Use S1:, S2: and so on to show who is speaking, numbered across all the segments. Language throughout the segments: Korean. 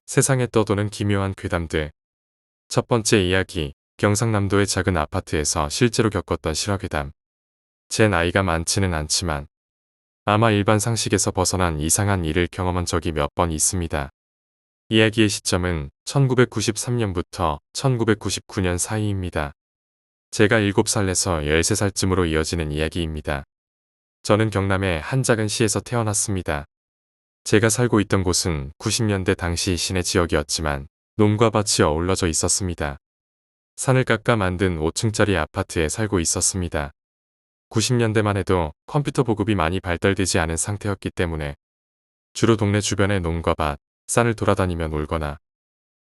S1: 세상에 떠도는 기묘한 괴담들. 첫 번째 이야기, 경상남도의 작은 아파트에서 실제로 겪었던 실화괴담. 제 나이가 많지는 않지만 아마 일반 상식에서 벗어난 이상한 일을 경험한 적이 몇 번 있습니다. 이야기의 시점은 1993년부터 1999년 사이입니다. 제가 7살에서 13살쯤으로 이어지는 이야기입니다. 저는 경남의 한 작은 시에서 태어났습니다. 제가 살고 있던 곳은 90년대 당시 시내 지역이었지만 논과 밭이 어우러져 있었습니다. 산을 깎아 만든 5층짜리 아파트에 살고 있었습니다. 90년대만 해도 컴퓨터 보급이 많이 발달되지 않은 상태였기 때문에 주로 동네 주변의 논과 밭, 산을 돌아다니며 놀거나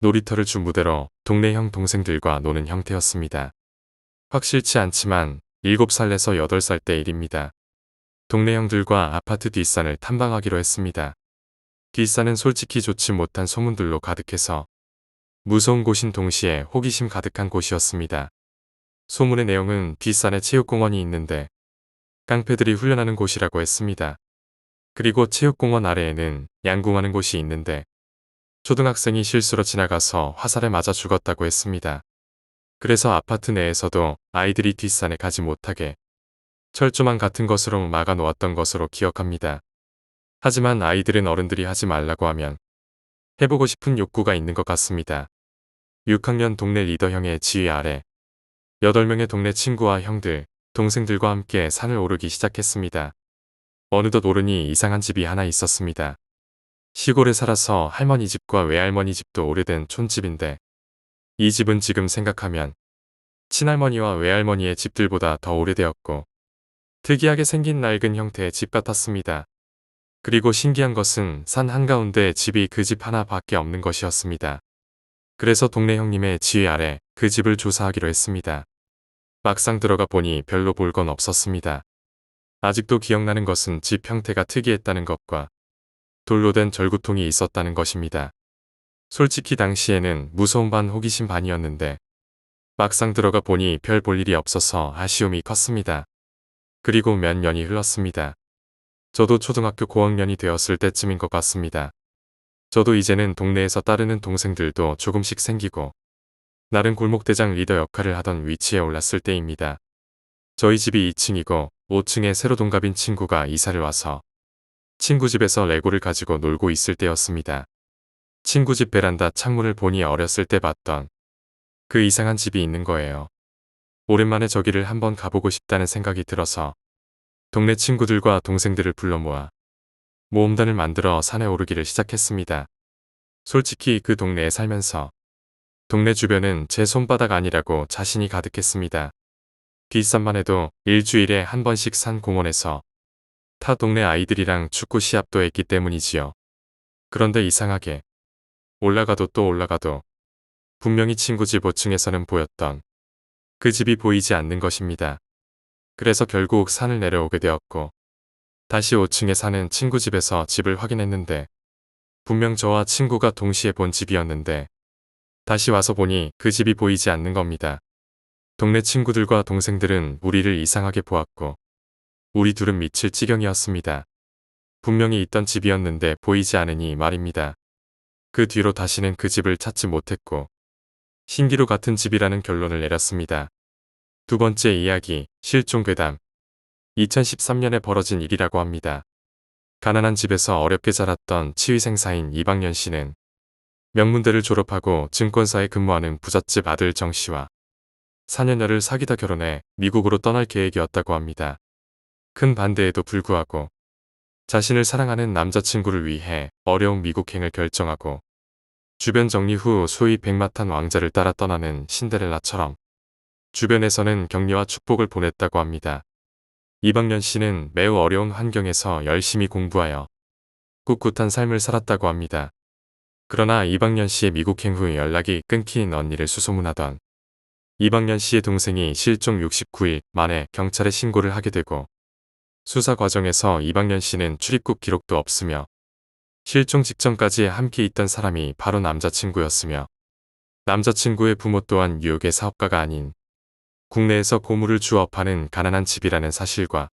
S1: 놀이터를 주 무대로 동네 형 동생들과 노는 형태였습니다. 확실치 않지만 7살에서 8살 때 일입니다. 동네 형들과 아파트 뒷산을 탐방하기로 했습니다. 뒷산은 솔직히 좋지 못한 소문들로 가득해서 무서운 곳인 동시에 호기심 가득한 곳이었습니다. 소문의 내용은 뒷산에 체육공원이 있는데 깡패들이 훈련하는 곳이라고 했습니다. 그리고 체육공원 아래에는 양궁하는 곳이 있는데 초등학생이 실수로 지나가서 화살에 맞아 죽었다고 했습니다. 그래서 아파트 내에서도 아이들이 뒷산에 가지 못하게 철조망 같은 것으로 막아 놓았던 것으로 기억합니다. 하지만 아이들은 어른들이 하지 말라고 하면 해보고 싶은 욕구가 있는 것 같습니다. 6학년 동네 리더 형의 지휘 아래 8명의 동네 친구와 형들, 동생들과 함께 산을 오르기 시작했습니다. 어느덧 오르니 이상한 집이 하나 있었습니다. 시골에 살아서 할머니 집과 외할머니 집도 오래된 촌집인데 이 집은 지금 생각하면 친할머니와 외할머니의 집들보다 더 오래되었고 특이하게 생긴 낡은 형태의 집 같았습니다. 그리고 신기한 것은 산 한가운데 집이 그 집 하나밖에 없는 것이었습니다. 그래서 동네 형님의 지휘 아래 그 집을 조사하기로 했습니다. 막상 들어가 보니 별로 볼 건 없었습니다. 아직도 기억나는 것은 집 형태가 특이했다는 것과 돌로 된 절구통이 있었다는 것입니다. 솔직히 당시에는 무서움 반 호기심 반이었는데 막상 들어가 보니 별 볼 일이 없어서 아쉬움이 컸습니다. 그리고 몇 년이 흘렀습니다. 저도 초등학교 고학년이 되었을 때쯤인 것 같습니다. 저도 이제는 동네에서 따르는 동생들도 조금씩 생기고 나름 골목대장 리더 역할을 하던 위치에 올랐을 때입니다. 저희 집이 2층이고 5층에 새로 동갑인 친구가 이사를 와서 친구 집에서 레고를 가지고 놀고 있을 때였습니다. 친구 집 베란다 창문을 보니 어렸을 때 봤던 그 이상한 집이 있는 거예요. 오랜만에 저기를 한번 가보고 싶다는 생각이 들어서 동네 친구들과 동생들을 불러 모아 모험단을 만들어 산에 오르기를 시작했습니다. 솔직히 그 동네에 살면서 동네 주변은 제 손바닥 아니라고 자신이 가득했습니다. 뒷산만 해도 일주일에 한 번씩 산 공원에서 타 동네 아이들이랑 축구 시합도 했기 때문이지요. 그런데 이상하게 올라가도 또 올라가도 분명히 친구 집 5층에서는 보였던 그 집이 보이지 않는 것입니다. 그래서 결국 산을 내려오게 되었고 다시 5층에 사는 친구 집에서 집을 확인했는데 분명 저와 친구가 동시에 본 집이었는데 다시 와서 보니 그 집이 보이지 않는 겁니다. 동네 친구들과 동생들은 우리를 이상하게 보았고 우리 둘은 미칠 지경이었습니다. 분명히 있던 집이었는데 보이지 않으니 말입니다. 그 뒤로 다시는 그 집을 찾지 못했고 신기루 같은 집이라는 결론을 내렸습니다. 두 번째 이야기, 실종괴담. 2013년에 벌어진 일이라고 합니다. 가난한 집에서 어렵게 자랐던 치위생사인 이방년 씨는 명문대를 졸업하고 증권사에 근무하는 부잣집 아들 정 씨와 4년여를 사귀다 결혼해 미국으로 떠날 계획이었다고 합니다. 큰 반대에도 불구하고 자신을 사랑하는 남자친구를 위해 어려운 미국행을 결정하고 주변 정리 후 소위 백마탄 왕자를 따라 떠나는 신데렐라처럼 주변에서는 격려와 축복을 보냈다고 합니다. 이방년 씨는 매우 어려운 환경에서 열심히 공부하여 꿋꿋한 삶을 살았다고 합니다. 그러나 이방년 씨의 미국행 후 연락이 끊긴 언니를 수소문하던 이방년 씨의 동생이 실종 69일 만에 경찰에 신고를 하게 되고 수사 과정에서 이방년 씨는 출입국 기록도 없으며 실종 직전까지 함께 있던 사람이 바로 남자친구였으며 남자친구의 부모 또한 뉴욕의 사업가가 아닌 국내에서 고물을 주업하는 가난한 집이라는 사실과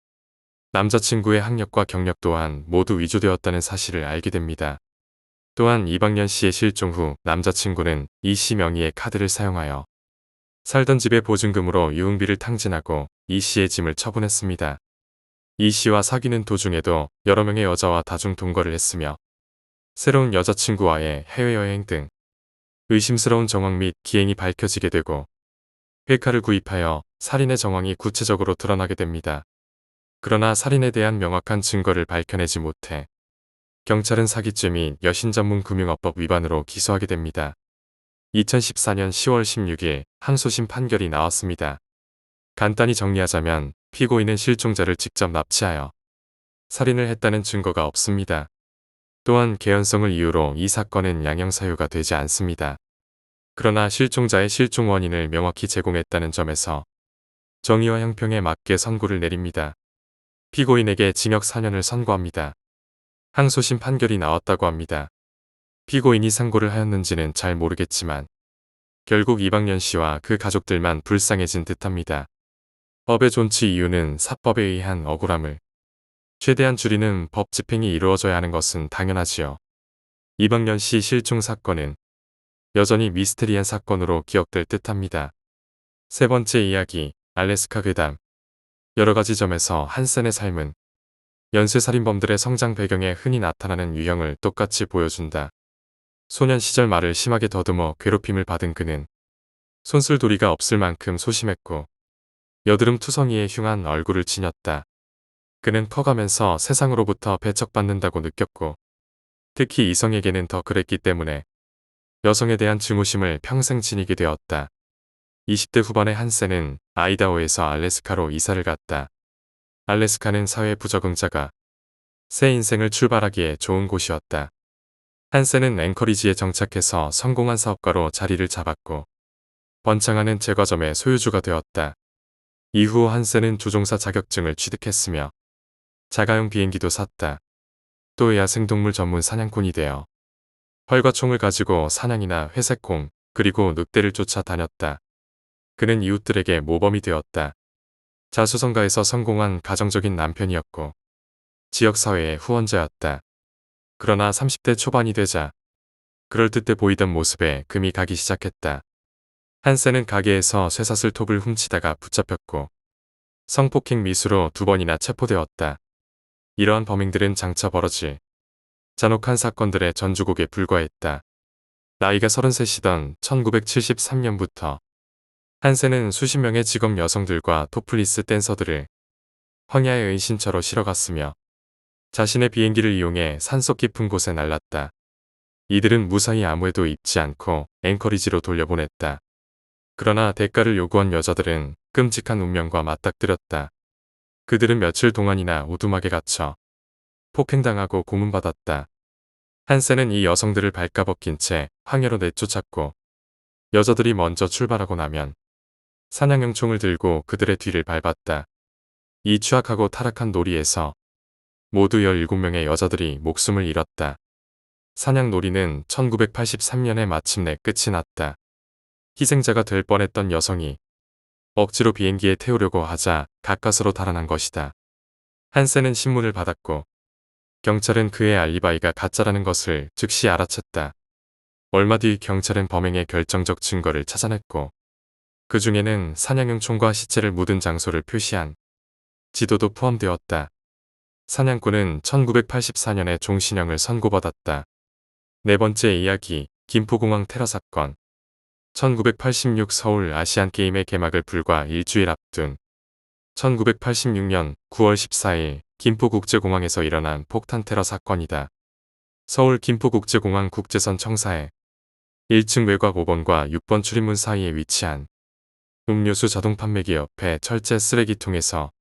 S1: 남자친구의 학력과 경력 또한 모두 위조되었다는 사실을 알게 됩니다. 또한 이방년 씨의 실종 후 남자친구는 이 씨 명의의 카드를 사용하여 살던 집의 보증금으로 유흥비를 탕진하고 이 씨의 짐을 처분했습니다. 이 씨와 사귀는 도중에도 여러 명의 여자와 다중 동거를 했으며 새로운 여자친구와의 해외여행 등 의심스러운 정황 및 기행이 밝혀지게 되고 회카를 구입하여 살인의 정황이 구체적으로 드러나게 됩니다. 그러나 살인에 대한 명확한 증거를 밝혀내지 못해 경찰은 사기죄 및 여신전문금융업법 위반으로 기소하게 됩니다. 2014년 10월 16일 항소심 판결이 나왔습니다. 간단히 정리하자면 피고인은 실종자를 직접 납치하여 살인을 했다는 증거가 없습니다. 또한 개연성을 이유로 이 사건은 양형사유가 되지 않습니다. 그러나 실종자의 실종 원인을 명확히 제공했다는 점에서 정의와 형평에 맞게 선고를 내립니다. 피고인에게 징역 4년을 선고합니다. 항소심 판결이 나왔다고 합니다. 피고인이 상고를 하였는지는 잘 모르겠지만 결국 이방년 씨와 그 가족들만 불쌍해진 듯합니다. 법의 존치 이유는 사법에 의한 억울함을 최대한 줄이는 법 집행이 이루어져야 하는 것은 당연하지요. 이방년 씨 실종 사건은 여전히 미스테리한 사건으로 기억될 듯합니다. 세 번째 이야기, 알래스카 괴담. 여러 가지 점에서 한센의 삶은 연쇄살인범들의 성장 배경에 흔히 나타나는 유형을 똑같이 보여준다. 소년 시절 말을 심하게 더듬어 괴롭힘을 받은 그는 손쓸도리가 없을 만큼 소심했고 여드름 투성이에 흉한 얼굴을 지녔다. 그는 커가면서 세상으로부터 배척받는다고 느꼈고 특히 이성에게는 더 그랬기 때문에 여성에 대한 증오심을 평생 지니게 되었다. 20대 후반의 한센은 아이다호에서 알래스카로 이사를 갔다. 알래스카는 사회 부적응자가 새 인생을 출발하기에 좋은 곳이었다. 한센은 앵커리지에 정착해서 성공한 사업가로 자리를 잡았고 번창하는 제과점의 소유주가 되었다. 이후 한센은 조종사 자격증을 취득했으며 자가용 비행기도 샀다. 또 야생동물 전문 사냥꾼이 되어 활과 총을 가지고 사냥이나 회색콩 그리고 늑대를 쫓아 다녔다. 그는 이웃들에게 모범이 되었다. 자수성가에서 성공한 가정적인 남편이었고 지역사회의 후원자였다. 그러나 30대 초반이 되자 그럴듯해 보이던 모습에 금이 가기 시작했다. 한센은 가게에서 쇠사슬 톱을 훔치다가 붙잡혔고 성폭행 미수로 2번이나 체포되었다. 이러한 범행들은 장차 벌어질 잔혹한 사건들의 전주곡에 불과했다. 나이가 33이던 1973년부터 한센은 수십 명의 직업 여성들과 토플리스 댄서들을 황야의 은신처로 실어갔으며 자신의 비행기를 이용해 산속 깊은 곳에 날랐다. 이들은 무사히 아무에도 입지 않고 앵커리지로 돌려보냈다. 그러나 대가를 요구한 여자들은 끔찍한 운명과 맞닥뜨렸다. 그들은 며칠 동안이나 오두막에 갇혀 폭행당하고 고문받았다. 한센은 이 여성들을 발가벗긴 채 황야로 내쫓았고 여자들이 먼저 출발하고 나면 사냥용 총을 들고 그들의 뒤를 밟았다. 이 추악하고 타락한 놀이에서 모두 17명의 여자들이 목숨을 잃었다. 사냥 놀이는 1983년에 마침내 끝이 났다. 희생자가 될 뻔했던 여성이 억지로 비행기에 태우려고 하자 가까스로 달아난 것이다. 한센은 신문을 받았고 경찰은 그의 알리바이가 가짜라는 것을 즉시 알아챘다. 얼마 뒤 경찰은 범행의 결정적 증거를 찾아냈고 그 중에는 사냥용 총과 시체를 묻은 장소를 표시한 지도도 포함되었다. 사냥꾼은 1984년에 종신형을 선고받았다. 네 번째 이야기, 김포공항 테러 사건. 1986 서울 아시안게임의 개막을 불과 일주일 앞둔 1986년 9월 14일 김포국제공항에서 일어난 폭탄 테러 사건이다. 서울 김포국제공항 국제선 청사에 1층 외곽 5번과 6번 출입문 사이에 위치한 음료수 자동 판매기 옆에 철제 쓰레기통에서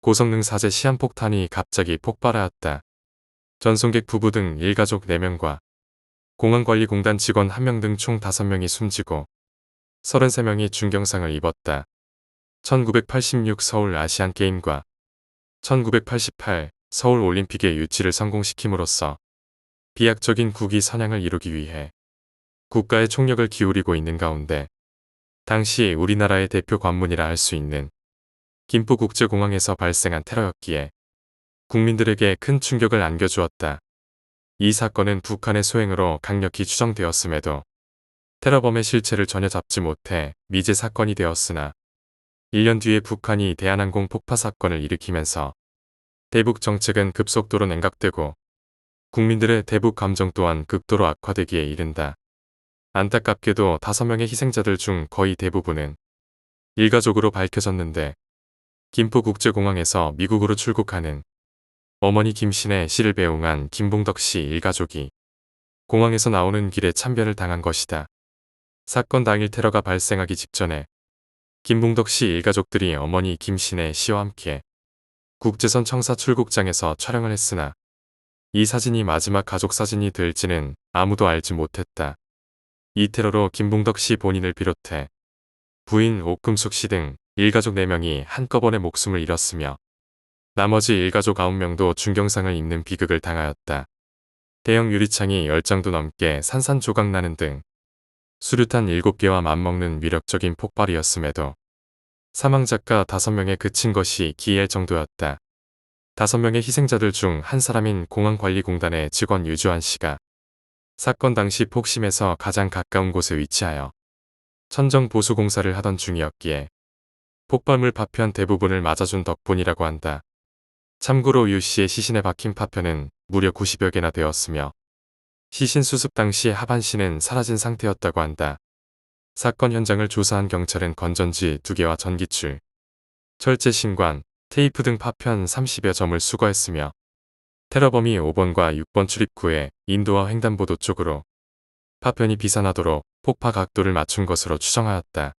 S1: 고성능 사제 시한폭탄이 갑자기 폭발하였다. 전송객 부부 등 일가족 4명과 공항관리공단 직원 1명 등 총 5명이 숨지고 33명이 중경상을 입었다. 1986 서울 아시안게임과 1988 서울 올림픽의 유치를 성공시킴으로써 비약적인 국위 선양을 이루기 위해 국가의 총력을 기울이고 있는 가운데 당시 우리나라의 대표 관문이라 할 수 있는 김포국제공항에서 발생한 테러였기에 국민들에게 큰 충격을 안겨주었다. 이 사건은 북한의 소행으로 강력히 추정되었음에도 테러범의 실체를 전혀 잡지 못해 미제 사건이 되었으나 1년 뒤에 북한이 대한항공 폭파 사건을 일으키면서 대북 정책은 급속도로 냉각되고 국민들의 대북 감정 또한 극도로 악화되기에 이른다. 안타깝게도 5명의 희생자들 중 거의 대부분은 일가족으로 밝혀졌는데 김포국제공항에서 미국으로 출국하는 어머니 김신혜 씨를 배웅한 김봉덕 씨 일가족이 공항에서 나오는 길에 참변을 당한 것이다. 사건 당일 테러가 발생하기 직전에 김봉덕 씨 일가족들이 어머니 김신혜 씨와 함께 국제선 청사 출국장에서 촬영을 했으나 이 사진이 마지막 가족 사진이 될지는 아무도 알지 못했다. 이 테러로 김봉덕 씨 본인을 비롯해 부인 옥금숙 씨 등 일가족 4명이 한꺼번에 목숨을 잃었으며 나머지 일가족 9명도 중경상을 입는 비극을 당하였다. 대형 유리창이 10장도 넘게 산산조각나는 등 수류탄 7개와 맞먹는 위력적인 폭발이었음에도 사망자가 5명에 그친 것이 기이할 정도였다. 5명의 희생자들 중 한 사람인 공항관리공단의 직원 유주환 씨가 사건 당시 폭심에서 가장 가까운 곳에 위치하여 천정 보수 공사를 하던 중이었기에 폭발물 파편 대부분을 맞아준 덕분이라고 한다. 참고로 유 씨의 시신에 박힌 파편은 무려 90여 개나 되었으며 시신 수습 당시 하반신은 사라진 상태였다고 한다. 사건 현장을 조사한 경찰은 건전지 2개와 전기줄, 철제 신관, 테이프 등 파편 30여 점을 수거했으며 테러범이 5번과 6번 출입구에 인도와 횡단보도 쪽으로 파편이 비산하도록 폭파 각도를 맞춘 것으로 추정하였다.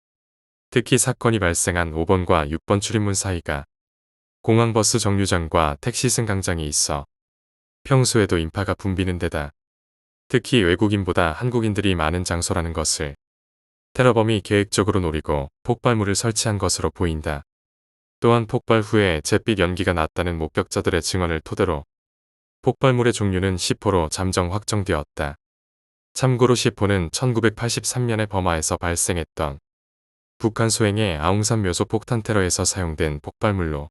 S1: 특히 사건이 발생한 5번과 6번 출입문 사이가 공항버스 정류장과 택시 승강장이 있어 평소에도 인파가 붐비는 데다 특히 외국인보다 한국인들이 많은 장소라는 것을 테러범이 계획적으로 노리고 폭발물을 설치한 것으로 보인다. 또한 폭발 후에 잿빛 연기가 났다는 목격자들의 증언을 토대로 폭발물의 종류는 C4로 잠정 확정되었다. 참고로 C4는 1983년에 버마에서 발생했던 북한 소행의 아웅산 묘소 폭탄 테러에서 사용된 폭발물로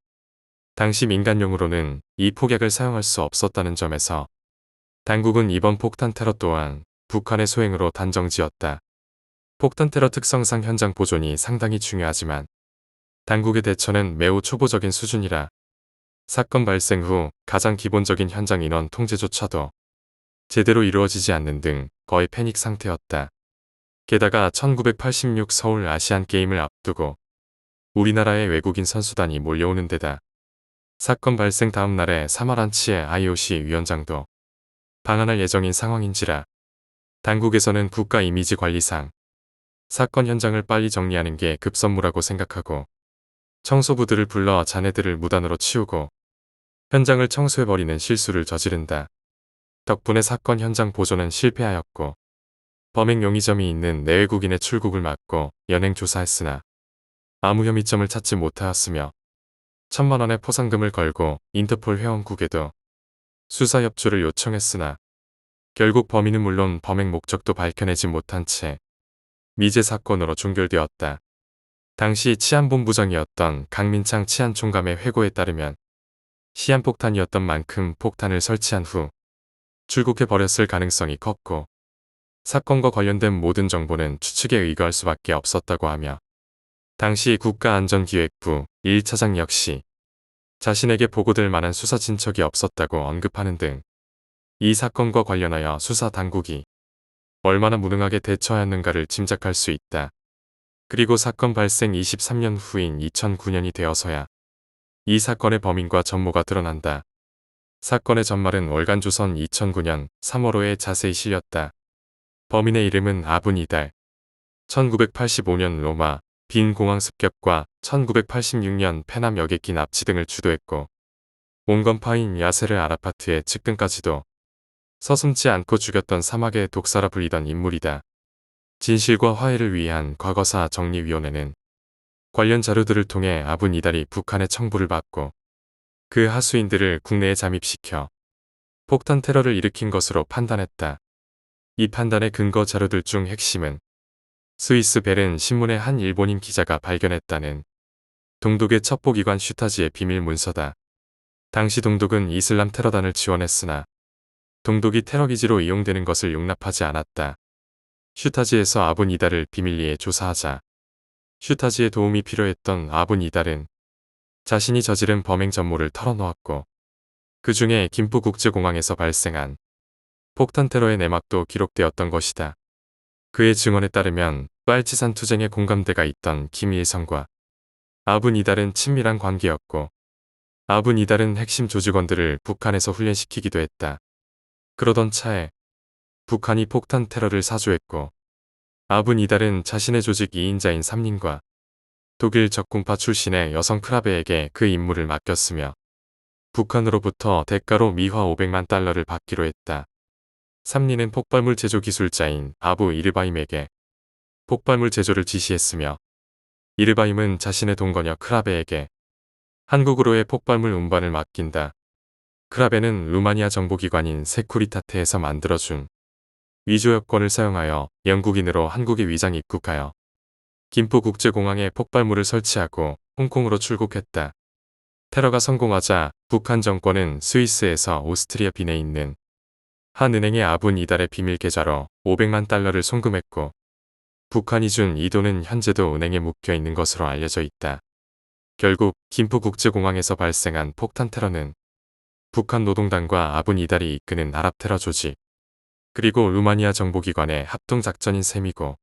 S1: 당시 민간용으로는 이 폭약을 사용할 수 없었다는 점에서 당국은 이번 폭탄 테러 또한 북한의 소행으로 단정지었다. 폭탄 테러 특성상 현장 보존이 상당히 중요하지만 당국의 대처는 매우 초보적인 수준이라 사건 발생 후 가장 기본적인 현장 인원 통제조차도 제대로 이루어지지 않는 등 거의 패닉 상태였다. 게다가 1986 서울 아시안게임을 앞두고 우리나라의 외국인 선수단이 몰려오는 데다 사건 발생 다음 날에 사마란치의 IOC 위원장도 방한할 예정인 상황인지라 당국에서는 국가 이미지 관리상 사건 현장을 빨리 정리하는 게 급선무라고 생각하고 청소부들을 불러 자네들을 무단으로 치우고 현장을 청소해버리는 실수를 저지른다. 덕분에 사건 현장 보존은 실패하였고 범행 용의점이 있는 내외국인의 출국을 막고 연행 조사했으나 아무 혐의점을 찾지 못하였으며 1,000만 원의 포상금을 걸고 인터폴 회원국에도 수사 협조를 요청했으나 결국 범인은 물론 범행 목적도 밝혀내지 못한 채 미제 사건으로 종결되었다. 당시 치안본부장이었던 강민창 치안총감의 회고에 따르면 시한폭탄이었던 만큼 폭탄을 설치한 후 출국해버렸을 가능성이 컸고 사건과 관련된 모든 정보는 추측에 의거할 수밖에 없었다고 하며 당시 국가안전기획부 1차장 역시 자신에게 보고될 만한 수사 진척이 없었다고 언급하는 등 이 사건과 관련하여 수사 당국이 얼마나 무능하게 대처하였는가를 짐작할 수 있다. 그리고 사건 발생 23년 후인 2009년이 되어서야 이 사건의 범인과 전모가 드러난다. 사건의 전말은 월간조선 2009년 3월호에 자세히 실렸다. 범인의 이름은 아분 이달. 1985년 로마 빈 공항 습격과 1986년 페남 여객기 납치 등을 주도했고 온건파인 야세르 아라파트의 측근까지도 서슴지 않고 죽였던 사막의 독사라 불리던 인물이다. 진실과 화해를 위한 과거사 정리위원회는 관련 자료들을 통해 아분 이달이 북한의 청부를 받고 그 하수인들을 국내에 잠입시켜 폭탄 테러를 일으킨 것으로 판단했다. 이 판단의 근거 자료들 중 핵심은 스위스 베른 신문의 한 일본인 기자가 발견했다는 동독의 첩보기관 슈타지의 비밀 문서다. 당시 동독은 이슬람 테러단을 지원했으나 동독이 테러기지로 이용되는 것을 용납하지 않았다. 슈타지에서 아분 이달을 비밀리에 조사하자 슈타지의 도움이 필요했던 아분 이달은 자신이 저지른 범행 전모를 털어놓았고 그 중에 김포국제공항에서 발생한 폭탄 테러의 내막도 기록되었던 것이다. 그의 증언에 따르면 빨치산 투쟁에 공감대가 있던 김일성과 아분 이달은 친밀한 관계였고 아분 이달은 핵심 조직원들을 북한에서 훈련시키기도 했다. 그러던 차에 북한이 폭탄 테러를 사주했고 아분 이달은 자신의 조직 2인자인 삼린과 독일 적군파 출신의 여성 크라베에게 그 임무를 맡겼으며 북한으로부터 대가로 미화 500만 달러를 받기로 했다. 삼린은 폭발물 제조 기술자인 아부 이르바임에게 폭발물 제조를 지시했으며 이르바임은 자신의 동거녀 크라베에게 한국으로의 폭발물 운반을 맡긴다. 크라베는 루마니아 정보기관인 세쿠리타테에서 만들어준 위조 여권을 사용하여 영국인으로 한국에 위장 입국하여 김포국제공항에 폭발물을 설치하고 홍콩으로 출국했다. 테러가 성공하자 북한 정권은 스위스에서 오스트리아 빈에 있는 한 은행의 아분 이달의 비밀 계좌로 500만 달러를 송금했고 북한이 준 이 돈은 현재도 은행에 묵혀 있는 것으로 알려져 있다. 결국 김포국제공항에서 발생한 폭탄 테러는 북한 노동당과 아분 이달이 이끄는 아랍 테러 조직 그리고 루마니아 정보기관의 합동작전인 셈이고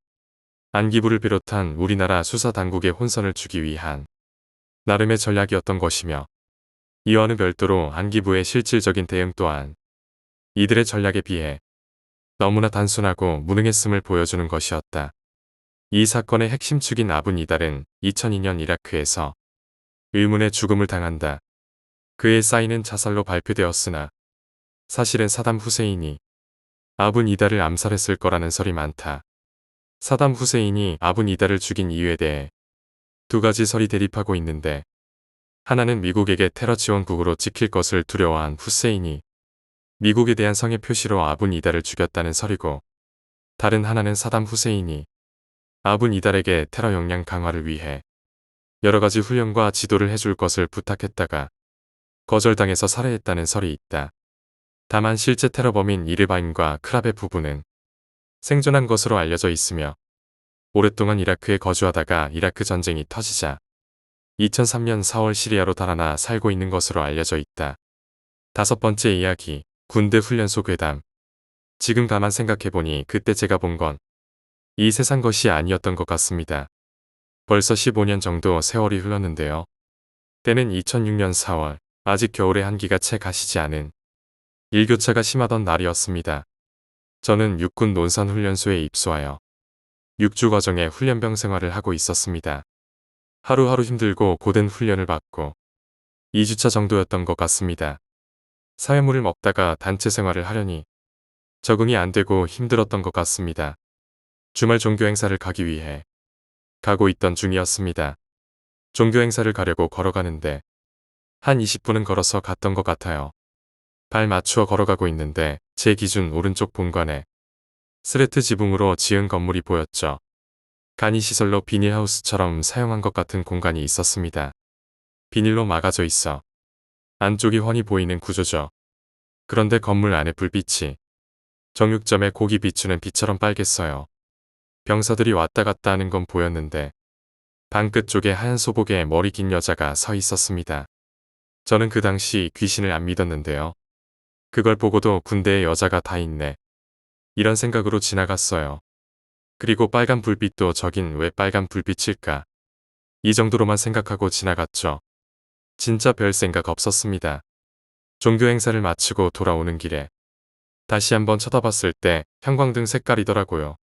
S1: 안기부를 비롯한 우리나라 수사당국의 혼선을 주기 위한 나름의 전략이었던 것이며 이와는 별도로 안기부의 실질적인 대응 또한 이들의 전략에 비해 너무나 단순하고 무능했음을 보여주는 것이었다. 이 사건의 핵심 축인 아분 이달은 2002년 이라크에서 의문의 죽음을 당한다. 그의 사인은 자살로 발표되었으나 사실은 사담 후세인이 아분 이달을 암살했을 거라는 설이 많다. 사담 후세인이 아분 이달을 죽인 이유에 대해 두 가지 설이 대립하고 있는데 하나는 미국에게 테러 지원국으로 찍힐 것을 두려워한 후세인이 미국에 대한 성의 표시로 아분 이달을 죽였다는 설이고 다른 하나는 사담 후세인이 아분 이달에게 테러 역량 강화를 위해 여러 가지 훈련과 지도를 해줄 것을 부탁했다가 거절당해서 살해했다는 설이 있다. 다만 실제 테러범인 이르바임과 크라베 부부는 생존한 것으로 알려져 있으며 오랫동안 이라크에 거주하다가 이라크 전쟁이 터지자 2003년 4월 시리아로 달아나 살고 있는 것으로 알려져 있다. 다섯 번째 이야기, 군대 훈련소 괴담. 지금 가만 생각해보니 그때 제가 본 건 이 세상 것이 아니었던 것 같습니다. 벌써 15년 정도 세월이 흘렀는데요. 때는 2006년 4월, 아직 겨울의 한기가 채 가시지 않은 일교차가 심하던 날이었습니다. 저는 육군 논산훈련소에 입소하여 6주 과정의 훈련병 생활을 하고 있었습니다. 하루하루 힘들고 고된 훈련을 받고 2주차 정도였던 것 같습니다. 사회물을 먹다가 단체 생활을 하려니 적응이 안 되고 힘들었던 것 같습니다. 주말 종교행사를 가기 위해 가고 있던 중이었습니다. 종교행사를 가려고 걸어가는데 한 20분은 걸어서 갔던 것 같아요. 발 맞추어 걸어가고 있는데 제 기준 오른쪽 본관에 스레트 지붕으로 지은 건물이 보였죠. 간이시설로 비닐하우스처럼 사용한 것 같은 공간이 있었습니다. 비닐로 막아져 있어 안쪽이 훤히 보이는 구조죠. 그런데 건물 안에 불빛이 정육점에 고기 비추는 빛처럼 빨갰어요. 병사들이 왔다 갔다 하는 건 보였는데 방 끝쪽에 하얀 소복에 머리 긴 여자가 서 있었습니다. 저는 그 당시 귀신을 안 믿었는데요. 그걸 보고도 군대에 여자가 다 있네. 이런 생각으로 지나갔어요. 그리고 빨간 불빛도 저긴 왜 빨간 불빛일까? 이 정도로만 생각하고 지나갔죠. 진짜 별 생각 없었습니다. 종교 행사를 마치고 돌아오는 길에 다시 한번 쳐다봤을 때 형광등 색깔이더라고요.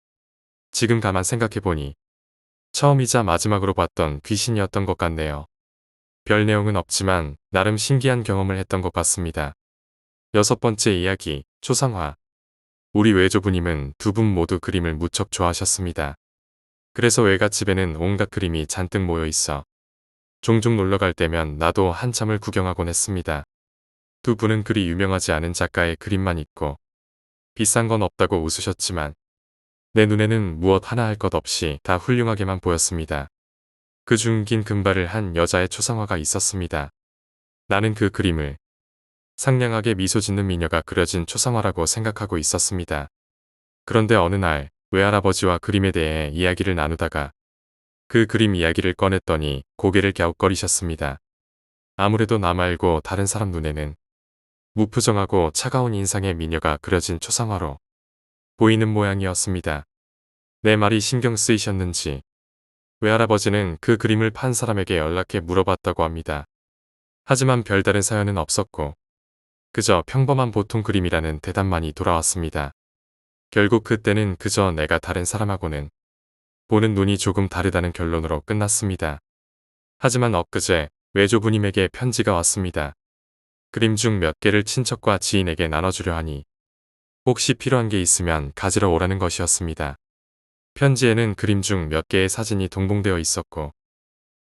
S1: 지금 가만 생각해보니 처음이자 마지막으로 봤던 귀신이었던 것 같네요. 별 내용은 없지만 나름 신기한 경험을 했던 것 같습니다. 여섯 번째 이야기, 초상화. 우리 외조부님은 두 분 모두 그림을 무척 좋아하셨습니다. 그래서 외갓집에는 온갖 그림이 잔뜩 모여 있어 종종 놀러갈 때면 나도 한참을 구경하곤 했습니다. 두 분은 그리 유명하지 않은 작가의 그림만 있고 비싼 건 없다고 웃으셨지만 내 눈에는 무엇 하나 할 것 없이 다 훌륭하게만 보였습니다. 그중 긴 금발을 한 여자의 초상화가 있었습니다. 나는 그 그림을 상냥하게 미소 짓는 미녀가 그려진 초상화라고 생각하고 있었습니다. 그런데 어느 날 외할아버지와 그림에 대해 이야기를 나누다가 그 그림 이야기를 꺼냈더니 고개를 갸웃거리셨습니다. 아무래도 나 말고 다른 사람 눈에는 무표정하고 차가운 인상의 미녀가 그려진 초상화로 보이는 모양이었습니다. 내 말이 신경 쓰이셨는지 외할아버지는 그 그림을 판 사람에게 연락해 물어봤다고 합니다. 하지만 별다른 사연은 없었고 그저 평범한 보통 그림이라는 대답만이 돌아왔습니다. 결국 그때는 그저 내가 다른 사람하고는 보는 눈이 조금 다르다는 결론으로 끝났습니다. 하지만 엊그제 외조부님에게 편지가 왔습니다. 그림 중 몇 개를 친척과 지인에게 나눠주려 하니 혹시 필요한 게 있으면 가지러 오라는 것이었습니다. 편지에는 그림 중 몇 개의 사진이 동봉되어 있었고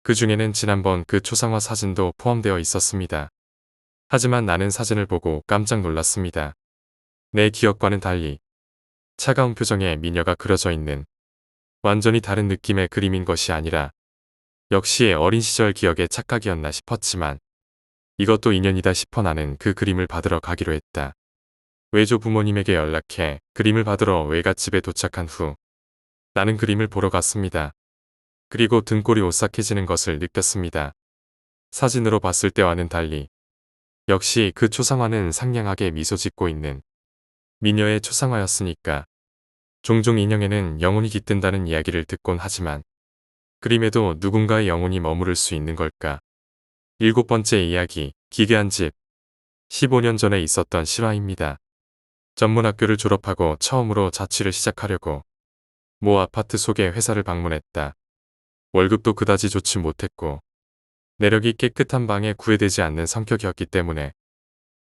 S1: 그 중에는 지난번 그 초상화 사진도 포함되어 있었습니다. 하지만 나는 사진을 보고 깜짝 놀랐습니다. 내 기억과는 달리 차가운 표정의 미녀가 그려져 있는 완전히 다른 느낌의 그림인 것이 아니라 역시 어린 시절 기억의 착각이었나 싶었지만 이것도 인연이다 싶어 나는 그 그림을 받으러 가기로 했다. 외조 부모님에게 연락해 그림을 받으러 외갓집에 도착한 후 나는 그림을 보러 갔습니다. 그리고 등골이 오싹해지는 것을 느꼈습니다. 사진으로 봤을 때와는 달리 역시 그 초상화는 상냥하게 미소 짓고 있는 미녀의 초상화였으니까. 종종 인형에는 영혼이 깃든다는 이야기를 듣곤 하지만 그림에도 누군가의 영혼이 머무를 수 있는 걸까? 7번째 이야기, 기괴한 집. 15년 전에 있었던 실화입니다. 전문학교를 졸업하고 처음으로 자취를 시작하려고 모 아파트 소개 회사를 방문했다. 월급도 그다지 좋지 못했고 내력이 깨끗한 방에 구애되지 않는 성격이었기 때문에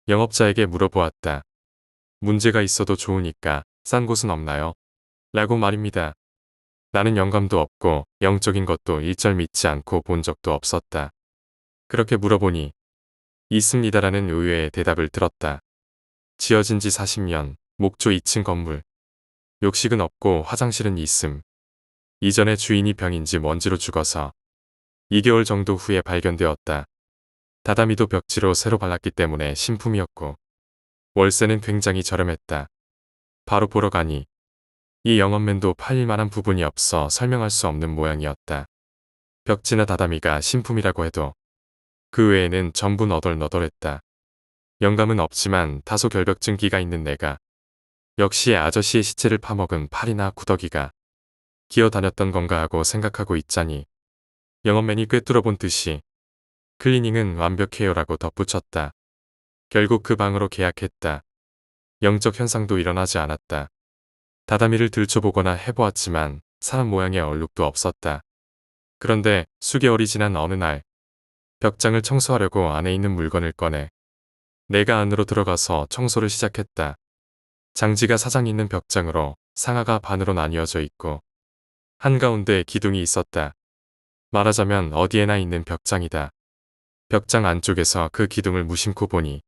S1: 영업자에게 물어보았다. 문제가 있어도 좋으니까 싼 곳은 없나요? 라고 말입니다. 나는 영감도 없고 영적인 것도 일절 믿지 않고 본 적도 없었다. 그렇게 물어보니 있습니다라는 의외의 대답을 들었다. 지어진 지 40년, 목조 2층 건물. 욕실은 없고 화장실은 있음. 이전에 주인이 병인지 먼지로 죽어서 2개월 정도 후에 발견되었다. 다다미도 벽지로 새로 발랐기 때문에 신품이었고 월세는 굉장히 저렴했다. 바로 보러 가니 이 영업맨도 팔릴 만한 부분이 없어 설명할 수 없는 모양이었다. 벽지나 다다미가 신품이라고 해도 그 외에는 전부 너덜너덜했다. 영감은 없지만 다소 결벽증기가 있는 내가 역시 아저씨의 시체를 파먹은 팔이나 구더기가 기어다녔던 건가 하고 생각하고 있자니 영업맨이 꿰뚫어본 듯이 클리닝은 완벽해요라고 덧붙였다. 결국 그 방으로 계약했다. 영적 현상도 일어나지 않았다. 다다미를 들춰보거나 해보았지만 사람 모양의 얼룩도 없었다. 그런데 수개월이 지난 어느 날 벽장을 청소하려고 안에 있는 물건을 꺼내 내가 안으로 들어가서 청소를 시작했다. 장지가 사장 있는 벽장으로 상하가 반으로 나뉘어져 있고 한가운데 기둥이 있었다. 말하자면 어디에나 있는 벽장이다. 벽장 안쪽에서 그 기둥을 무심코 보니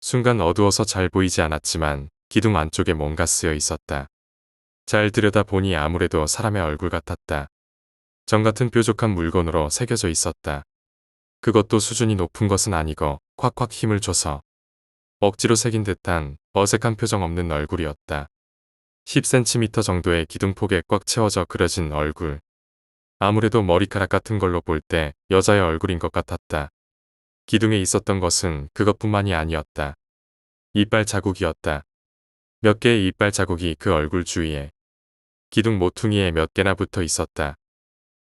S1: 순간 어두워서 잘 보이지 않았지만 기둥 안쪽에 뭔가 쓰여 있었다. 잘 들여다보니 아무래도 사람의 얼굴 같았다. 정 같은 뾰족한 물건으로 새겨져 있었다. 그것도 수준이 높은 것은 아니고 콱콱 힘을 줘서 억지로 새긴 듯한 어색한 표정 없는 얼굴이었다. 10cm 정도의 기둥폭에 꽉 채워져 그려진 얼굴. 아무래도 머리카락 같은 걸로 볼 때 여자의 얼굴인 것 같았다. 기둥에 있었던 것은 그것뿐만이 아니었다. 이빨 자국이었다. 몇 개의 이빨 자국이 그 얼굴 주위에 기둥 모퉁이에 몇 개나 붙어 있었다.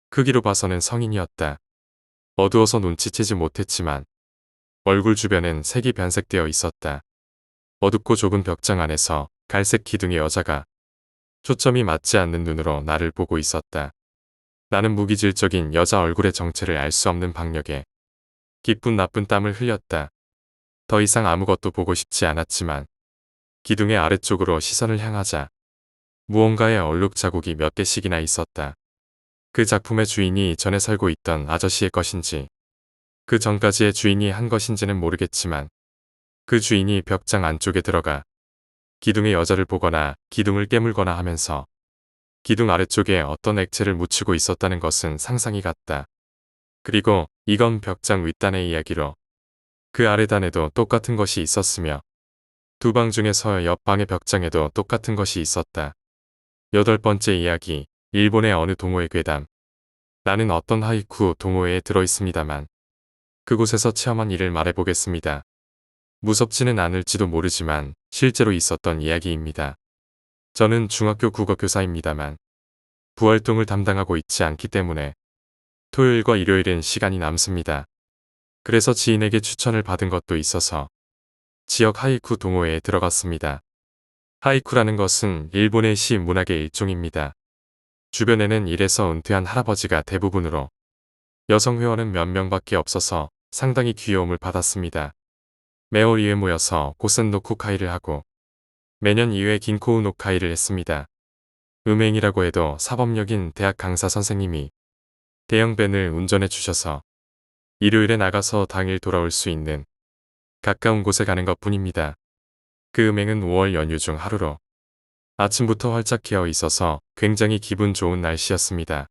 S1: 크기로 봐서는 성인이었다. 어두워서 눈치채지 못했지만 얼굴 주변은 색이 변색되어 있었다. 어둡고 좁은 벽장 안에서 갈색 기둥의 여자가 초점이 맞지 않는 눈으로 나를 보고 있었다. 나는 무기질적인 여자 얼굴의 정체를 알 수 없는 박력에 기쁜 나쁜 땀을 흘렸다. 더 이상 아무것도 보고 싶지 않았지만 기둥의 아래쪽으로 시선을 향하자 무언가의 얼룩 자국이 몇 개씩이나 있었다. 그 작품의 주인이 전에 살고 있던 아저씨의 것인지 그 전까지의 주인이 한 것인지는 모르겠지만 그 주인이 벽장 안쪽에 들어가 기둥의 여자를 보거나 기둥을 깨물거나 하면서 기둥 아래쪽에 어떤 액체를 묻히고 있었다는 것은 상상이 갔다. 그리고 이건 벽장 윗단의 이야기로 그 아래단에도 똑같은 것이 있었으며 두 방 중에서 옆방의 벽장에도 똑같은 것이 있었다. 8번째 이야기. 일본의 어느 동호회 괴담. 나는 어떤 하이쿠 동호회에 들어있습니다만 그곳에서 체험한 일을 말해보겠습니다. 무섭지는 않을지도 모르지만 실제로 있었던 이야기입니다. 저는 중학교 국어교사입니다만 부활동을 담당하고 있지 않기 때문에 토요일과 일요일은 시간이 남습니다. 그래서 지인에게 추천을 받은 것도 있어서 지역 하이쿠 동호회에 들어갔습니다. 하이쿠라는 것은 일본의 시 문학의 일종입니다. 주변에는 일에서 은퇴한 할아버지가 대부분으로 여성 회원은 몇 명밖에 없어서 상당히 귀여움을 받았습니다. 매월 2회 모여서 고센 노쿠카이를 하고 매년 2회 긴코우 노카이를 했습니다. 음행이라고 해도 사법역인 대학 강사 선생님이 대형 밴을 운전해 주셔서 일요일에 나가서 당일 돌아올 수 있는 가까운 곳에 가는 것 뿐입니다. 그 음행은 5월 연휴 중 하루로 아침부터 활짝 깨어 있어서 굉장히 기분 좋은 날씨였습니다.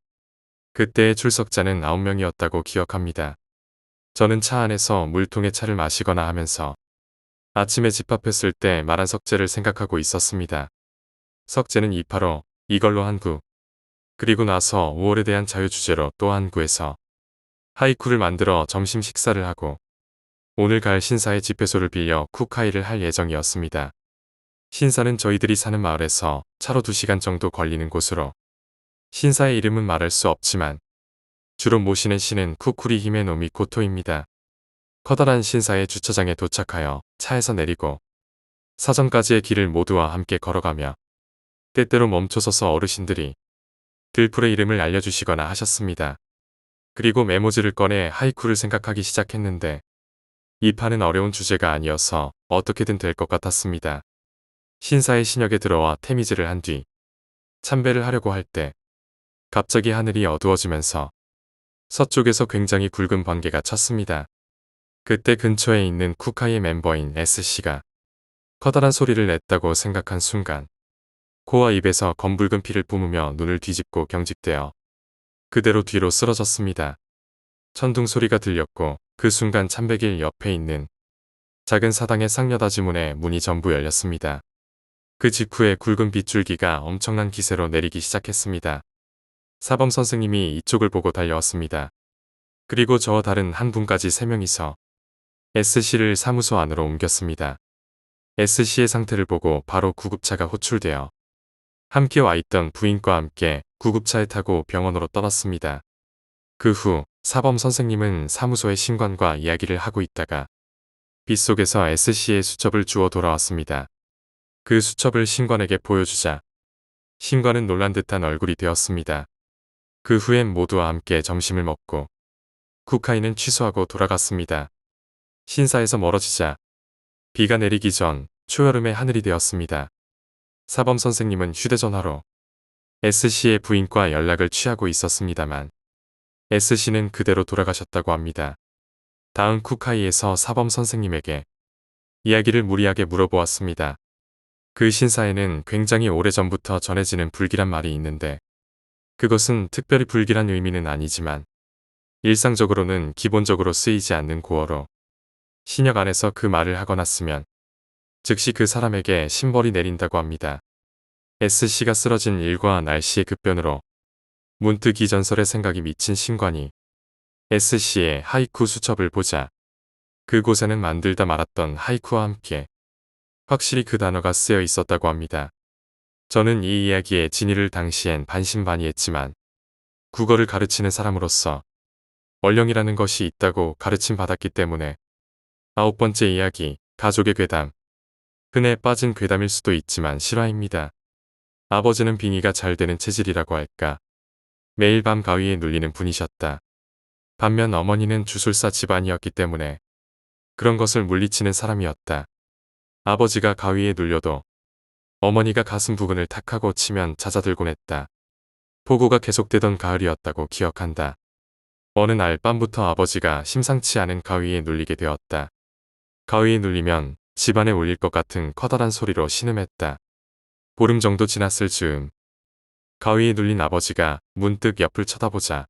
S1: 그때의 출석자는 9명이었다고 기억합니다. 저는 차 안에서 물통에 차를 마시거나 하면서 아침에 집합했을 때 말한 석재를 생각하고 있었습니다. 석재는 285, 이걸로 한 구. 그리고 나서 5월에 대한 자유 주제로 또 한 구에서 하이쿠를 만들어 점심 식사를 하고 오늘 갈 신사의 집회소를 빌려 쿠카이를 할 예정이었습니다. 신사는 저희들이 사는 마을에서 차로 2시간 정도 걸리는 곳으로 신사의 이름은 말할 수 없지만 주로 모시는 신은 쿠쿠리 히메노미 고토입니다. 커다란 신사의 주차장에 도착하여 차에서 내리고 사정까지의 길을 모두와 함께 걸어가며 때때로 멈춰서서 어르신들이 들풀의 이름을 알려주시거나 하셨습니다. 그리고 메모지를 꺼내 하이쿠를 생각하기 시작했는데 이 판은 어려운 주제가 아니어서 어떻게든 될 것 같았습니다. 신사의 신역에 들어와 태미즈를 한 뒤 참배를 하려고 할 때 갑자기 하늘이 어두워지면서 서쪽에서 굉장히 굵은 번개가 쳤습니다. 그때 근처에 있는 쿠카이의 멤버인 S씨가 커다란 소리를 냈다고 생각한 순간 코와 입에서 검붉은 피를 뿜으며 눈을 뒤집고 경직되어 그대로 뒤로 쓰러졌습니다. 천둥 소리가 들렸고 그 순간 참배길 옆에 있는 작은 사당의 쌍여다지문의 문이 전부 열렸습니다. 그 직후에 굵은 빗줄기가 엄청난 기세로 내리기 시작했습니다. 사범 선생님이 이쪽을 보고 달려왔습니다. 그리고 저와 다른 한 분까지 3명이서 S씨를 사무소 안으로 옮겼습니다. S씨의 상태를 보고 바로 구급차가 호출되어 함께 와 있던 부인과 함께 구급차에 타고 병원으로 떠났습니다. 그 후 사범 선생님은 사무소의 신관과 이야기를 하고 있다가 빗속에서 S씨의 수첩을 주워 돌아왔습니다. 그 수첩을 신관에게 보여주자 신관은 놀란 듯한 얼굴이 되었습니다. 그 후엔 모두와 함께 점심을 먹고 쿠카이는 취소하고 돌아갔습니다. 신사에서 멀어지자 비가 내리기 전 초여름의 하늘이 되었습니다. 사범 선생님은 휴대전화로 S씨의 부인과 연락을 취하고 있었습니다만 S씨는 그대로 돌아가셨다고 합니다. 다음 쿠카이에서 사범 선생님에게 이야기를 무리하게 물어보았습니다. 그 신사에는 굉장히 오래전부터 전해지는 불길한 말이 있는데 그것은 특별히 불길한 의미는 아니지만 일상적으로는 기본적으로 쓰이지 않는 고어로 신역 안에서 그 말을 하거나 쓰면 즉시 그 사람에게 신벌이 내린다고 합니다. S씨가 쓰러진 일과 날씨의 급변으로 문득 이 전설의 생각이 미친 신관이 S씨의 하이쿠 수첩을 보자 그곳에는 만들다 말았던 하이쿠와 함께 확실히 그 단어가 쓰여 있었다고 합니다. 저는 이 이야기의 진위를 당시엔 반신반의했지만 국어를 가르치는 사람으로서 얼령이라는 것이 있다고 가르침 받았기 때문에 9번째 이야기, 가족의 괴담. 흔해 빠진 괴담일 수도 있지만 실화입니다. 아버지는 빙의가 잘 되는 체질이라고 할까. 매일 밤 가위에 눌리는 분이셨다. 반면 어머니는 주술사 집안이었기 때문에 그런 것을 물리치는 사람이었다. 아버지가 가위에 눌려도 어머니가 가슴 부근을 탁 하고 치면 잦아들곤 했다. 폭우가 계속되던 가을이었다고 기억한다. 어느 날 밤부터 아버지가 심상치 않은 가위에 눌리게 되었다. 가위에 눌리면 집안에 울릴 것 같은 커다란 소리로 신음했다. 보름 정도 지났을 즈음 가위에 눌린 아버지가 문득 옆을 쳐다보자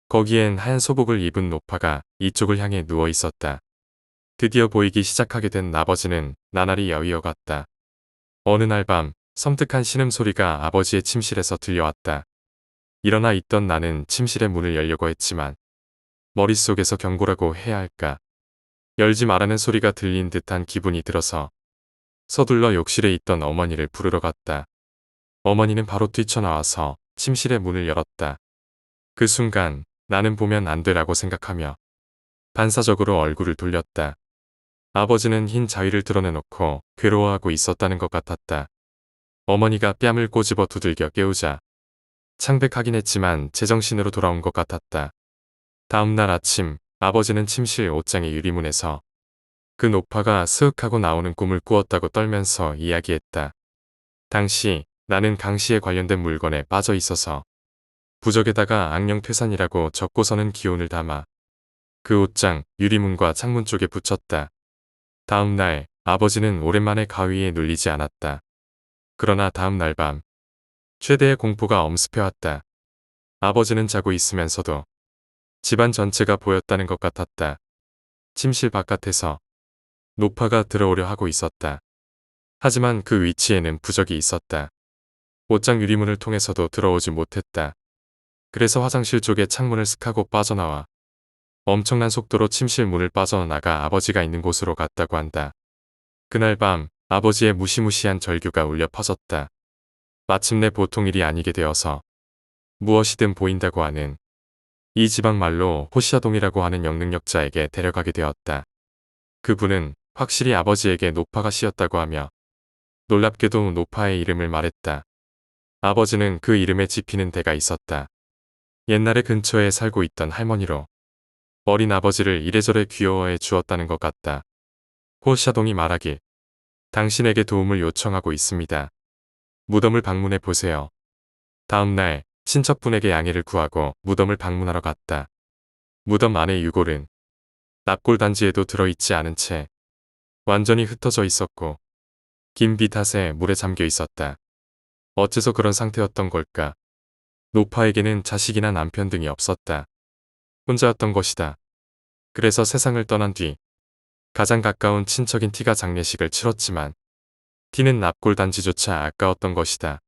S1: 거기엔 하얀 소복을 입은 노파가 이쪽을 향해 누워 있었다. 드디어 보이기 시작하게 된 아버지는 나날이 여위어갔다. 어느 날 밤 섬뜩한 신음소리가 아버지의 침실에서 들려왔다. 일어나 있던 나는 침실의 문을 열려고 했지만 머릿속에서 경고라고 해야 할까. 열지 말라는 소리가 들린 듯한 기분이 들어서 서둘러 욕실에 있던 어머니를 부르러 갔다. 어머니는 바로 뛰쳐나와서 침실의 문을 열었다. 그 순간 나는 보면 안 되라고 생각하며 반사적으로 얼굴을 돌렸다. 아버지는 흰 자위를 드러내놓고 괴로워하고 있었다는 것 같았다. 어머니가 뺨을 꼬집어 두들겨 깨우자 창백하긴 했지만 제정신으로 돌아온 것 같았다. 다음 날 아침 아버지는 침실 옷장의 유리문에서 그 노파가 스윽하고 나오는 꿈을 꾸었다고 떨면서 이야기했다. 당시 나는 강씨에 관련된 물건에 빠져 있어서 부적에다가 악령퇴산이라고 적고서는 기운을 담아 그 옷장 유리문과 창문 쪽에 붙였다. 다음 날 아버지는 오랜만에 가위에 눌리지 않았다. 그러나 다음 날 밤 최대의 공포가 엄습해왔다. 아버지는 자고 있으면서도 집안 전체가 보였다는 것 같았다. 침실 바깥에서 노파가 들어오려 하고 있었다. 하지만 그 위치에는 부적이 있었다. 옷장 유리문을 통해서도 들어오지 못했다. 그래서 화장실 쪽에 창문을 쓱 하고 빠져나와 엄청난 속도로 침실 문을 빠져나가 아버지가 있는 곳으로 갔다고 한다. 그날 밤 아버지의 무시무시한 절규가 울려 퍼졌다. 마침내 보통 일이 아니게 되어서 무엇이든 보인다고 하는 이 지방 말로 호시아동이라고 하는 영능력자에게 데려가게 되었다. 그분은 확실히 아버지에게 노파가 씌었다고 하며 놀랍게도 노파의 이름을 말했다. 아버지는 그 이름에 집히는 데가 있었다. 옛날에 근처에 살고 있던 할머니로 어린 아버지를 이래저래 귀여워해 주었다는 것 같다. 호시아동이 말하길 당신에게 도움을 요청하고 있습니다. 무덤을 방문해 보세요. 다음 날 친척분에게 양해를 구하고 무덤을 방문하러 갔다. 무덤 안의 유골은 납골 단지에도 들어있지 않은 채 완전히 흩어져 있었고 긴 비탓에 물에 잠겨 있었다. 어째서 그런 상태였던 걸까? 노파에게는 자식이나 남편 등이 없었다. 혼자였던 것이다. 그래서 세상을 떠난 뒤 가장 가까운 친척인 티가 장례식을 치렀지만 티는 납골 단지조차 아까웠던 것이다.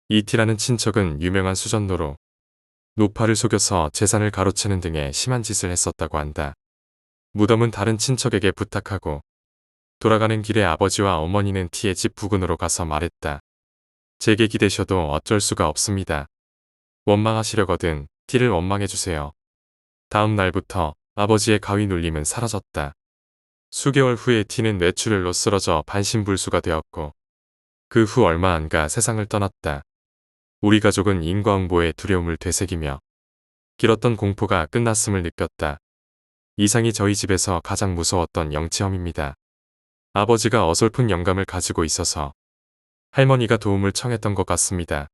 S1: 이 티라는 친척은 유명한 수전노로 노파를 속여서 재산을 가로채는 등의 심한 짓을 했었다고 한다. 무덤은 다른 친척에게 부탁하고 돌아가는 길에 아버지와 어머니는 티의 집 부근으로 가서 말했다. 제게 기대셔도 어쩔 수가 없습니다. 원망하시려거든 티를 원망해주세요. 다음 날부터 아버지의 가위 눌림은 사라졌다. 수개월 후에 티는 뇌출혈로 쓰러져 반신불수가 되었고 그 후 얼마 안 가 세상을 떠났다. 우리 가족은 인과응보의 두려움을 되새기며 길었던 공포가 끝났음을 느꼈다. 이상이 저희 집에서 가장 무서웠던 영체험입니다. 아버지가 어설픈 영감을 가지고 있어서 할머니가 도움을 청했던 것 같습니다.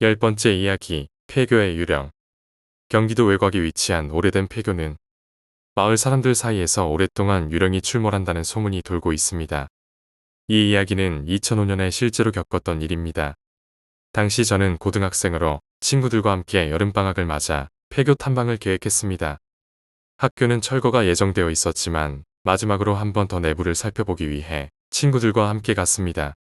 S1: 10번째 이야기, 폐교의 유령. 경기도 외곽에 위치한 오래된 폐교는 마을 사람들 사이에서 오랫동안 유령이 출몰한다는 소문이 돌고 있습니다. 이 이야기는 2005년에 실제로 겪었던 일입니다. 당시 저는 고등학생으로 친구들과 함께 여름방학을 맞아 폐교 탐방을 계획했습니다. 학교는 철거가 예정되어 있었지만 마지막으로 한 번 더 내부를 살펴보기 위해 친구들과 함께 갔습니다.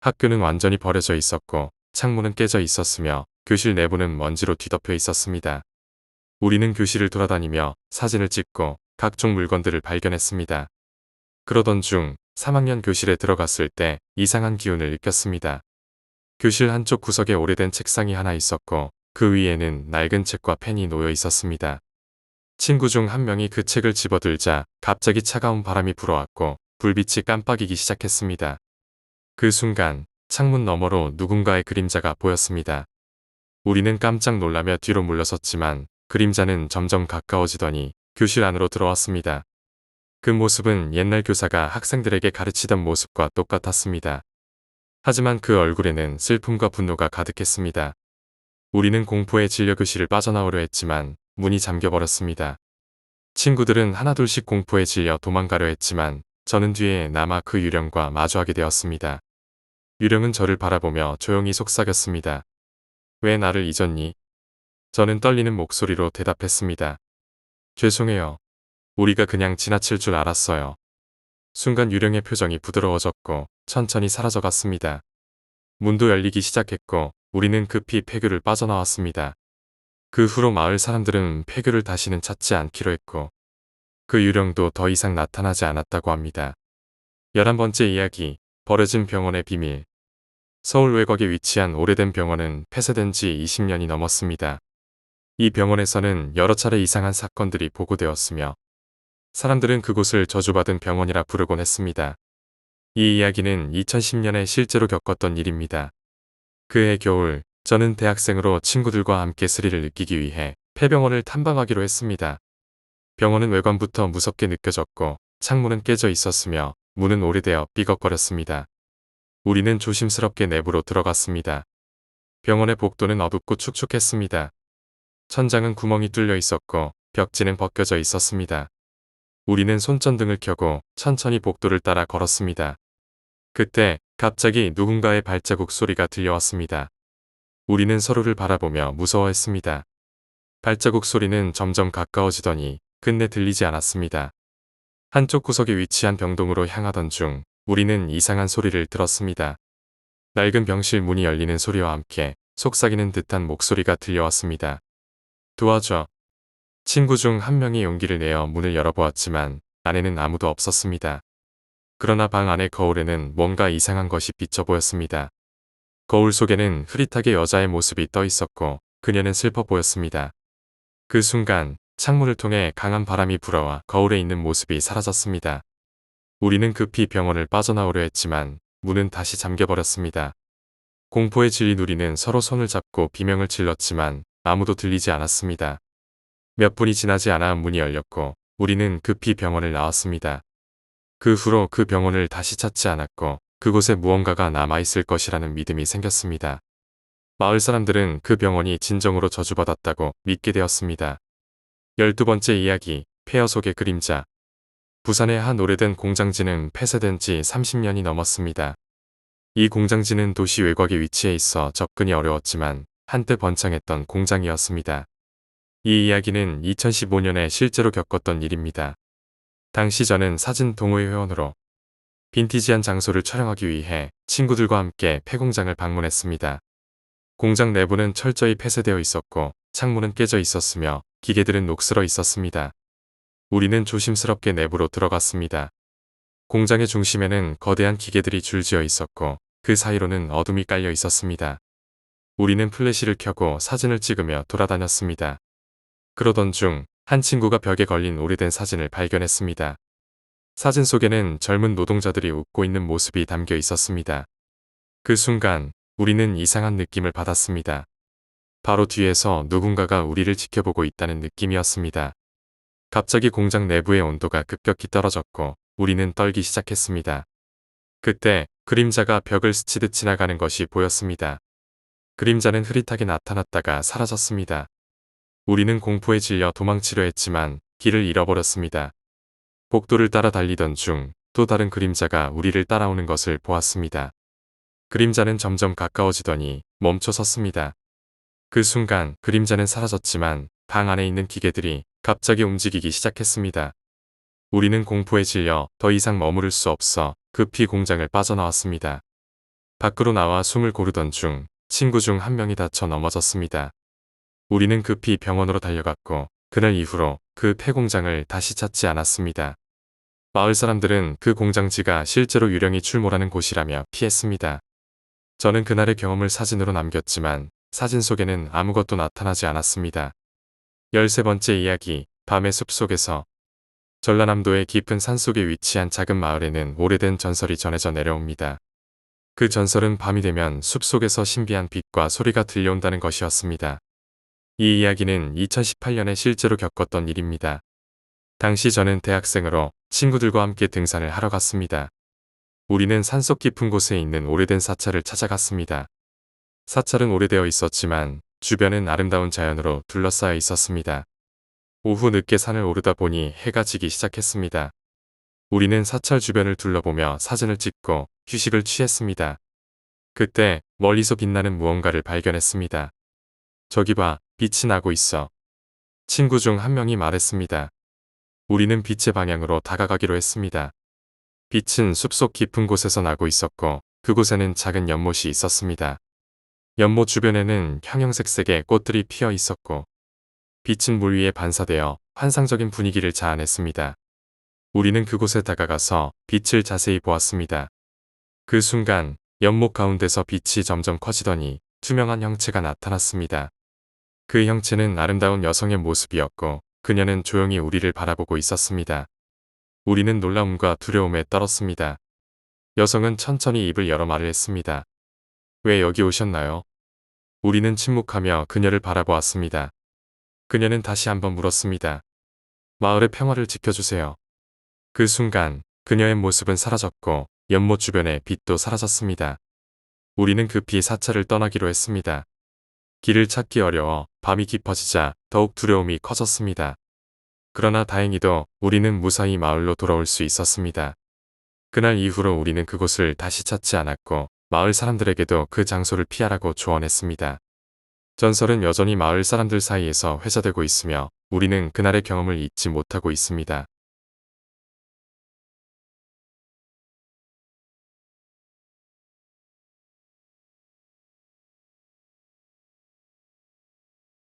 S1: 학교는 완전히 버려져 있었고 창문은 깨져 있었으며 교실 내부는 먼지로 뒤덮여 있었습니다. 우리는 교실을 돌아다니며 사진을 찍고 각종 물건들을 발견했습니다. 그러던 중 3학년 교실에 들어갔을 때 이상한 기운을 느꼈습니다. 교실 한쪽 구석에 오래된 책상이 하나 있었고 그 위에는 낡은 책과 펜이 놓여 있었습니다. 친구 중 한 명이 그 책을 집어들자 갑자기 차가운 바람이 불어왔고 불빛이 깜빡이기 시작했습니다. 그 순간 창문 너머로 누군가의 그림자가 보였습니다. 우리는 깜짝 놀라며 뒤로 물러섰지만 그림자는 점점 가까워지더니 교실 안으로 들어왔습니다. 그 모습은 옛날 교사가 학생들에게 가르치던 모습과 똑같았습니다. 하지만 그 얼굴에는 슬픔과 분노가 가득했습니다. 우리는 공포에 질려 교실을 빠져나오려 했지만 문이 잠겨버렸습니다. 친구들은 하나둘씩 공포에 질려 도망가려 했지만 저는 뒤에 남아 그 유령과 마주하게 되었습니다. 유령은 저를 바라보며 조용히 속삭였습니다. 왜 나를 잊었니? 저는 떨리는 목소리로 대답했습니다. 죄송해요. 우리가 그냥 지나칠 줄 알았어요. 순간 유령의 표정이 부드러워졌고 천천히 사라져갔습니다. 문도 열리기 시작했고 우리는 급히 폐교를 빠져나왔습니다. 그 후로 마을 사람들은 폐교를 다시는 찾지 않기로 했고 그 유령도 더 이상 나타나지 않았다고 합니다. 11번째 이야기, 버려진 병원의 비밀. 서울 외곽에 위치한 오래된 병원은 폐쇄된 지 20년이 넘었습니다. 이 병원에서는 여러 차례 이상한 사건들이 보고되었으며 사람들은 그곳을 저주받은 병원이라 부르곤 했습니다. 이 이야기는 2010년에 실제로 겪었던 일입니다. 그해 겨울, 저는 대학생으로 친구들과 함께 스릴을 느끼기 위해 폐병원을 탐방하기로 했습니다. 병원은 외관부터 무섭게 느껴졌고 창문은 깨져 있었으며 문은 오래되어 삐걱거렸습니다. 우리는 조심스럽게 내부로 들어갔습니다. 병원의 복도는 어둡고 축축했습니다. 천장은 구멍이 뚫려 있었고 벽지는 벗겨져 있었습니다. 우리는 손전등을 켜고 천천히 복도를 따라 걸었습니다. 그때 갑자기 누군가의 발자국 소리가 들려왔습니다. 우리는 서로를 바라보며 무서워했습니다. 발자국 소리는 점점 가까워지더니 끝내 들리지 않았습니다. 한쪽 구석에 위치한 병동으로 향하던 중 우리는 이상한 소리를 들었습니다. 낡은 병실 문이 열리는 소리와 함께 속삭이는 듯한 목소리가 들려왔습니다. 도와줘. 친구 중 한 명이 용기를 내어 문을 열어보았지만 안에는 아무도 없었습니다. 그러나 방 안의 거울에는 뭔가 이상한 것이 비쳐 보였습니다. 거울 속에는 흐릿하게 여자의 모습이 떠 있었고 그녀는 슬퍼 보였습니다. 그 순간 창문을 통해 강한 바람이 불어와 거울에 있는 모습이 사라졌습니다. 우리는 급히 병원을 빠져나오려 했지만 문은 다시 잠겨버렸습니다. 공포에 질린 우리는 서로 손을 잡고 비명을 질렀지만 아무도 들리지 않았습니다. 몇 분이 지나지 않아 문이 열렸고 우리는 급히 병원을 나왔습니다. 그 후로 그 병원을 다시 찾지 않았고 그곳에 무언가가 남아있을 것이라는 믿음이 생겼습니다. 마을 사람들은 그 병원이 진정으로 저주받았다고 믿게 되었습니다. 12번째 이야기, 폐허 속의 그림자. 부산의 한 오래된 공장지는 폐쇄된 지 30년이 넘었습니다. 이 공장지는 도시 외곽에 위치해 있어 접근이 어려웠지만 한때 번창했던 공장이었습니다. 이 이야기는 2015년에 실제로 겪었던 일입니다. 당시 저는 사진 동호회 회원으로 빈티지한 장소를 촬영하기 위해 친구들과 함께 폐공장을 방문했습니다. 공장 내부는 철저히 폐쇄되어 있었고 창문은 깨져 있었으며 기계들은 녹슬어 있었습니다. 우리는 조심스럽게 내부로 들어갔습니다. 공장의 중심에는 거대한 기계들이 줄지어 있었고 그 사이로는 어둠이 깔려 있었습니다. 우리는 플래시를 켜고 사진을 찍으며 돌아다녔습니다. 그러던 중 한 친구가 벽에 걸린 오래된 사진을 발견했습니다. 사진 속에는 젊은 노동자들이 웃고 있는 모습이 담겨 있었습니다. 그 순간 우리는 이상한 느낌을 받았습니다. 바로 뒤에서 누군가가 우리를 지켜보고 있다는 느낌이었습니다. 갑자기 공장 내부의 온도가 급격히 떨어졌고 우리는 떨기 시작했습니다. 그때 그림자가 벽을 스치듯 지나가는 것이 보였습니다. 그림자는 흐릿하게 나타났다가 사라졌습니다. 우리는 공포에 질려 도망치려 했지만 길을 잃어버렸습니다. 복도를 따라 달리던 중 또 다른 그림자가 우리를 따라오는 것을 보았습니다. 그림자는 점점 가까워지더니 멈춰 섰습니다. 그 순간 그림자는 사라졌지만 방 안에 있는 기계들이 갑자기 움직이기 시작했습니다. 우리는 공포에 질려 더 이상 머무를 수 없어 급히 공장을 빠져나왔습니다. 밖으로 나와 숨을 고르던 중 친구 중 한 명이 다쳐 넘어졌습니다. 우리는 급히 병원으로 달려갔고 그날 이후로 그 폐공장을 다시 찾지 않았습니다. 마을 사람들은 그 공장지가 실제로 유령이 출몰하는 곳이라며 피했습니다. 저는 그날의 경험을 사진으로 남겼지만 사진 속에는 아무것도 나타나지 않았습니다. 13번째 이야기, 밤의 숲속에서. 전라남도의 깊은 산속에 위치한 작은 마을에는 오래된 전설이 전해져 내려옵니다. 그 전설은 밤이 되면 숲속에서 신비한 빛과 소리가 들려온다는 것이었습니다. 이 이야기는 2018년에 실제로 겪었던 일입니다. 당시 저는 대학생으로 친구들과 함께 등산을 하러 갔습니다. 우리는 산속 깊은 곳에 있는 오래된 사찰을 찾아갔습니다. 사찰은 오래되어 있었지만 주변은 아름다운 자연으로 둘러싸여 있었습니다. 오후 늦게 산을 오르다 보니 해가 지기 시작했습니다. 우리는 사찰 주변을 둘러보며 사진을 찍고 휴식을 취했습니다. 그때 멀리서 빛나는 무언가를 발견했습니다. 저기 봐, 빛이 나고 있어. 친구 중 한 명이 말했습니다. 우리는 빛의 방향으로 다가가기로 했습니다. 빛은 숲속 깊은 곳에서 나고 있었고 그곳에는 작은 연못이 있었습니다. 연못 주변에는 형형색색의 꽃들이 피어 있었고 빛은 물 위에 반사되어 환상적인 분위기를 자아냈습니다. 우리는 그곳에 다가가서 빛을 자세히 보았습니다. 그 순간 연못 가운데서 빛이 점점 커지더니 투명한 형체가 나타났습니다. 그 형체는 아름다운 여성의 모습이었고 그녀는 조용히 우리를 바라보고 있었습니다. 우리는 놀라움과 두려움에 떨었습니다. 여성은 천천히 입을 열어 말을 했습니다. 왜 여기 오셨나요? 우리는 침묵하며 그녀를 바라보았습니다. 그녀는 다시 한번 물었습니다. 마을의 평화를 지켜주세요. 그 순간 그녀의 모습은 사라졌고 연못 주변의 빛도 사라졌습니다. 우리는 급히 사찰을 떠나기로 했습니다. 길을 찾기 어려워 밤이 깊어지자 더욱 두려움이 커졌습니다. 그러나 다행히도 우리는 무사히 마을로 돌아올 수 있었습니다. 그날 이후로 우리는 그곳을 다시 찾지 않았고 마을 사람들에게도 그 장소를 피하라고 조언했습니다. 전설은 여전히 마을 사람들 사이에서 회자되고 있으며 우리는 그날의 경험을 잊지 못하고 있습니다.